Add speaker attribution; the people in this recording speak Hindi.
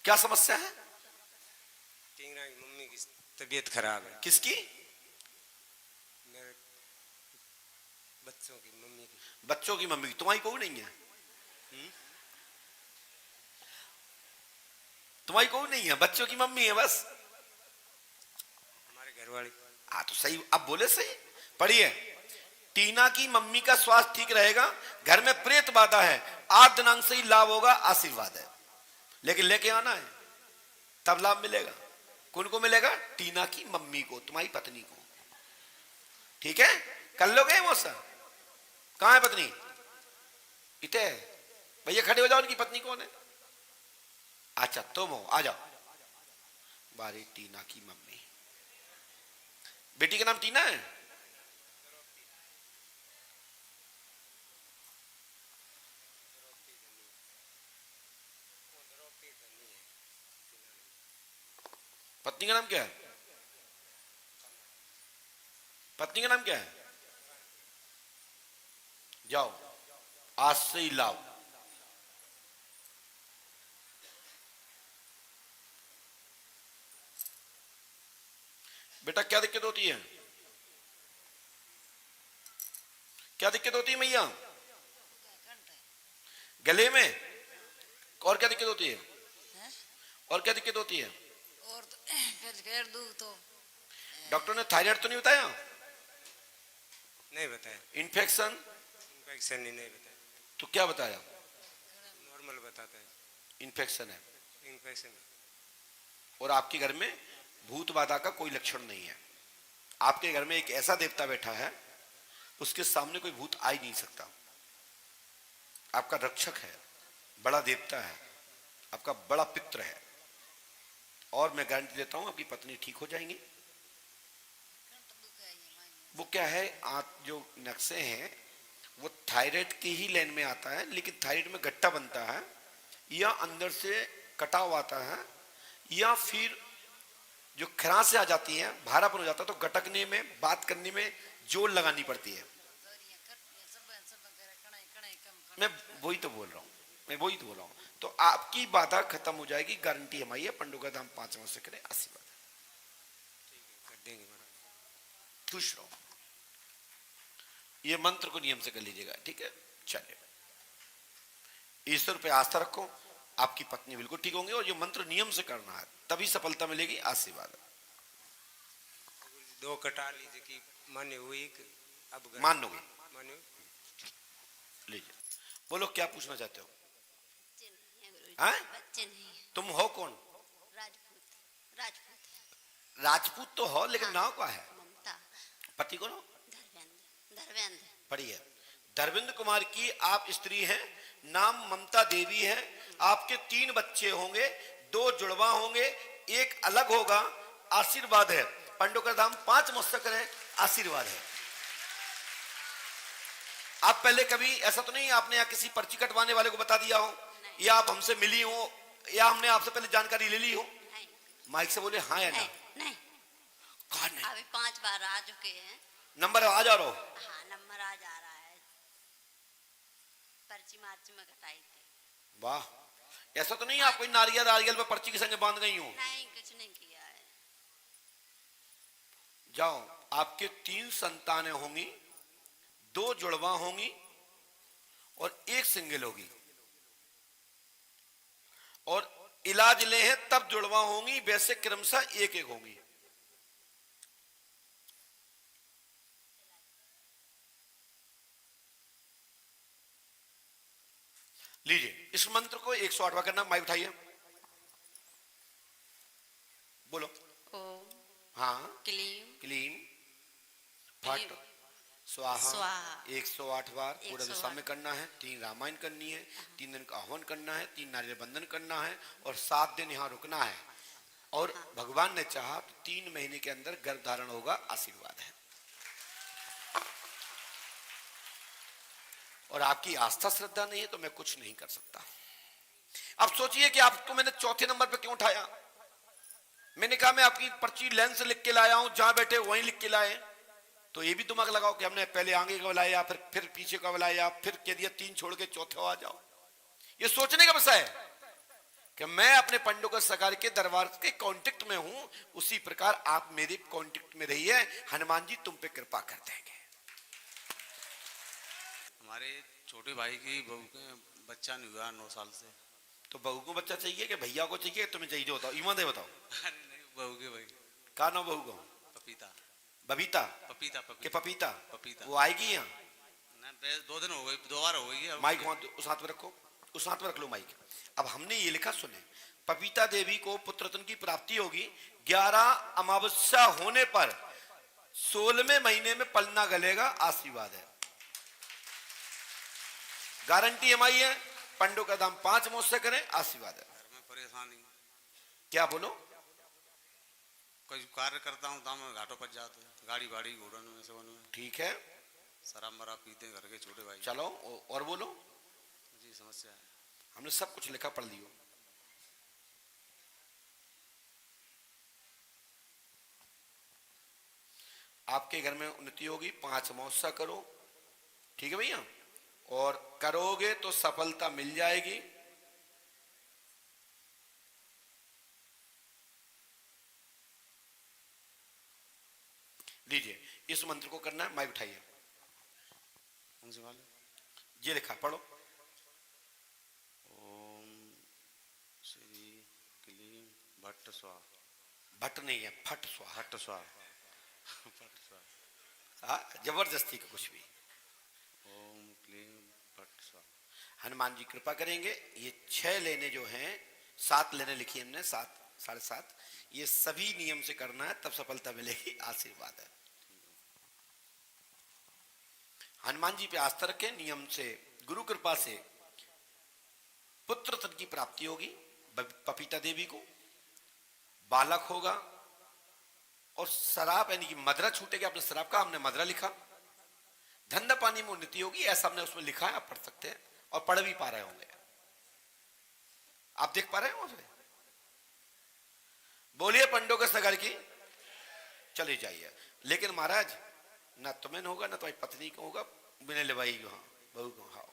Speaker 1: क्या समस्या है?
Speaker 2: टीना की मम्मी की तबीयत खराब है।
Speaker 1: किसकी?
Speaker 2: मेरे बच्चों की मम्मी की।
Speaker 1: बच्चों की मम्मी की। तुम्हारी कोई नहीं है? तुम्हारी कोई नहीं है, बच्चों की मम्मी है बस।
Speaker 2: हमारे घर वाली।
Speaker 1: हाँ तो सही, अब बोले सही। पढ़िए, टीना की मम्मी का स्वास्थ्य ठीक रहेगा, घर में प्रेत बाधा है, 8 दिनांक से ही लाभ होगा, आशीर्वाद है। लेकिन लेके आना है, तब लाभ मिलेगा। कौन को मिलेगा? टीना की मम्मी को, तुम्हारी पत्नी को। ठीक है, कर लोगे मौसा? कहां है पत्नी? इतने भैया खड़े हो जाओ, उनकी पत्नी कौन है? अच्छा तुम हो, आ जाओ। बारी टीना की मम्मी, बेटी का नाम टीना है? पत्नी का नाम क्या है? पत्नी का नाम क्या है? जाओ, आज से ही लाओ। बेटा क्या दिक्कत होती है? क्या दिक्कत होती है मैया? गले में? और क्या दिक्कत होती है? और क्या दिक्कत होती है?
Speaker 3: और फिर दूध तो
Speaker 1: डॉक्टर ने थायराइड तो नहीं बताया?
Speaker 2: नहीं बताया।
Speaker 1: इन्फेक्शन?
Speaker 2: इन्फेक्शन ही नहीं बताया।
Speaker 1: तो क्या बताया?
Speaker 2: नॉर्मल बताता है।
Speaker 1: इन्फेक्शन है।
Speaker 2: इन्फेक्शन।
Speaker 1: और आपके घर में भूत बाधा का कोई लक्षण नहीं है। आपके घर में एक ऐसा देवता बैठा है, उसके सामने कोई भूत आ ही नहीं सकता। आपका रक्षक है, बड़ा देवता है, आपका बड़ा पित्र है। और मैं गारंटी देता हूं आपकी पत्नी ठीक हो जाएंगी। वो क्या है, आप जो नक्शे हैं वो थायराइड के ही लाइन में आता है, लेकिन थायराइड में गट्टा बनता है, या अंदर से कटाव आता है, या फिर जो खराश आ जाती है, भारापन हो जाता है, तो गटकने में, बात करने में जोर लगानी पड़ती है। मैं वही तो बोल रहा हूँ, मैं वही तो बोल रहा हूँ। तो आपकी बाधा खत्म हो जाएगी, गारंटी हमारी है। पंडों का दाम 5 वर्ष से करें, आशीर्वाद
Speaker 2: कर देंगे।
Speaker 1: खुश रहो। ये मंत्र को नियम से कर लीजिएगा, ठीक है? चलिए, ईश्वर पे आस्था रखो, आपकी पत्नी बिल्कुल ठीक होंगे। और ये मंत्र नियम से करना है, तभी सफलता मिलेगी। आशीर्वाद।
Speaker 2: 2 कटा लीजिए कि माने हुई। अब
Speaker 1: मान लोगे?
Speaker 2: माने।
Speaker 1: लीजिए, बोलो क्या पूछना चाहते हो?
Speaker 3: हैं? बच्चे नहीं है।
Speaker 1: तुम हो कौन?
Speaker 3: राजपूत। राजपूत।
Speaker 1: राजपूत तो हो, लेकिन
Speaker 3: हाँ,
Speaker 1: नाम क्या है?
Speaker 3: ममता।
Speaker 1: पति को?
Speaker 3: धर्मेंद्र। धर्मेंद्र।
Speaker 1: पढ़िए, धर्मेंद्र कुमार की आप स्त्री हैं, नाम ममता देवी है। आपके 3 बच्चे होंगे, 2 जुड़वा होंगे, 1 अलग होगा। आशीर्वाद है। पंडों का दाम 5 मस्तक है, आशीर्वाद है। आप पहले कभी ऐसा तो नहीं आपने या किसी पर्ची कटवाने वाले को बता दिया हो, या आप हमसे मिली हो, या हमने आपसे पहले जानकारी ले ली हो?
Speaker 3: नहीं।
Speaker 1: माइक से बोले हाँ या ना।
Speaker 3: नहीं।
Speaker 1: कहा नहीं?
Speaker 3: अभी 5 बार आ चुके हैं।
Speaker 1: नंबर आ जा रहा हो?
Speaker 3: हाँ, नंबर आ जा रहा है। पर्ची मार्ची में कटाई थी।
Speaker 1: वाह, ऐसा तो नहीं आप कोई नारियल नारियल पे पर्ची के संगे बांध गई हो?
Speaker 3: नहीं, कुछ नहीं किया है।
Speaker 1: जाओ, आपके 3 संतानें होंगी, 2 जुड़वा होंगी और 1 सिंगल होगी। और इलाज ले हैं तब जुड़वा होंगी, वैसे क्रमशः 1-1 होंगी। लीजिए, इस मंत्र को 108 बार करना। माइक उठाइए, बोलो।
Speaker 3: ओम
Speaker 1: हाँ।
Speaker 3: क्लीम
Speaker 1: क्लीम फट स्वाहा 108 बार पूरा दिशा में करना है। 3 रामायण करनी है, 3 दिन का आह्वान करना है, 3 नारियल बंधन करना है, और 7 दिन यहाँ रुकना है। और भगवान ने चाहा तो 3 महीने के अंदर गर्भ धारण होगा। आशीर्वाद है। और आपकी आस्था श्रद्धा नहीं है तो मैं कुछ नहीं कर सकता। अब सोचिए कि आपको मैंने 4थे नंबर पे क्यों उठाया। मैंने कहा मैं आपकी पर्ची लाइन से लिख के लाया हूं, जहां बैठे वहीं लिख के लाए। तो ये भी दिमाग लगाओ कि हमने पहले आगे का बुलाया, फिर पीछे का बुलाया, फिर कह दिया 3 छोड़ के 4थे आ जाओ। ये सोचने का विषय है। कि मैं अपने पंडोकर सरकार के दरबार के कांटेक्ट में हूं, उसी प्रकार आप मेरे कांटेक्ट में रहिए, हनुमान जी तुम पे कृपा कर देंगे।
Speaker 4: हमारे छोटे भाई की बहू के बच्चा नहीं हुआ 9 साल से।
Speaker 1: तो बहू को बच्चा चाहिए कि भैया को चाहिए, तुम्हें चाहिए बताओ, ईमानदारी बताओ।
Speaker 4: अरे नहीं, बहू के भाई।
Speaker 1: का नाम बहू को?
Speaker 4: पपीता।
Speaker 1: बबीता
Speaker 4: पपीता
Speaker 1: के
Speaker 4: पपीता
Speaker 1: पपीता?
Speaker 4: पपीता।
Speaker 1: वो आएगी यहाँ?
Speaker 4: ना 2 दिन हो गए, 2 बार हो गई है।
Speaker 1: माइक वहां उस हाथ में रखो, उस हाथ में रख लो माइक। अब हमने ये लिखा सुने, पपीता देवी को पुत्र रत्न की प्राप्ति होगी 11 अमावस्या होने पर 16वें महीने में पलना गलेगा, आशीर्वाद है, गारंटी हमारी है। पंडों का दाम 5 मुझसे करें, आशीर्वाद है।
Speaker 4: घर में परेशानी,
Speaker 1: क्या बोलो?
Speaker 4: कोई कार्य करता हूँ दाम में घाटों पर जाते हैं, गाड़ी बाड़ी घोड़न में से में।
Speaker 1: ठीक है,
Speaker 4: शराब मरा पीते हैं घर के छोटे भाई।
Speaker 1: चलो और बोलो।
Speaker 4: जी समस्या है।
Speaker 1: हमने सब कुछ लिखा, पढ़ लियो। आपके घर में उन्नति होगी, 5 अमावस्या करो, ठीक है भैया, और करोगे तो सफलता मिल जाएगी। लीजिए, इस मंत्र को करना है, माइक उठाइए।
Speaker 4: कौन से वाले?
Speaker 1: ये लिखा, पढ़ो।
Speaker 4: ओम श्री क्लीम भट्ट स्वाहा।
Speaker 1: भट्ट नहीं है, फट स्वाहा।
Speaker 4: भट्ट स्वाहा। भट्ट स्वाहा।
Speaker 1: हाँ, जबरदस्ती का कुछ भी।
Speaker 4: ओम क्लीम भट्ट स्वाहा।
Speaker 1: हनुमान जी कृपा करेंगे। ये 6 लेने जो हैं, 7 लेने लिखी हमने, 7 7.5, ये सभी नियम से करना है, तब सफलता मिलेगी, आशीर्वाद है। हनुमान जी पे आस्था रखें, नियम से, गुरु कृपा से पुत्र रत्न की प्राप्ति होगी। पपीता देवी को बालक होगा, और शराब यानी कि मदरा छूटेगा। आपने शराब का, हमने मदरा लिखा। धंधा पानी में उन्नति होगी, ऐसा हमने उसमें लिखा है, आप पढ़ सकते हैं और पढ़ भी पा रहे होंगे। आप देख पा रहे हो उसे? बोलिए पंडोकर सागर की। चले जाइए, लेकिन महाराज ना तुम्हें होगा ना तुम्हारी पत्नी को होगा, बिना लिवाई बहू को। हाँ,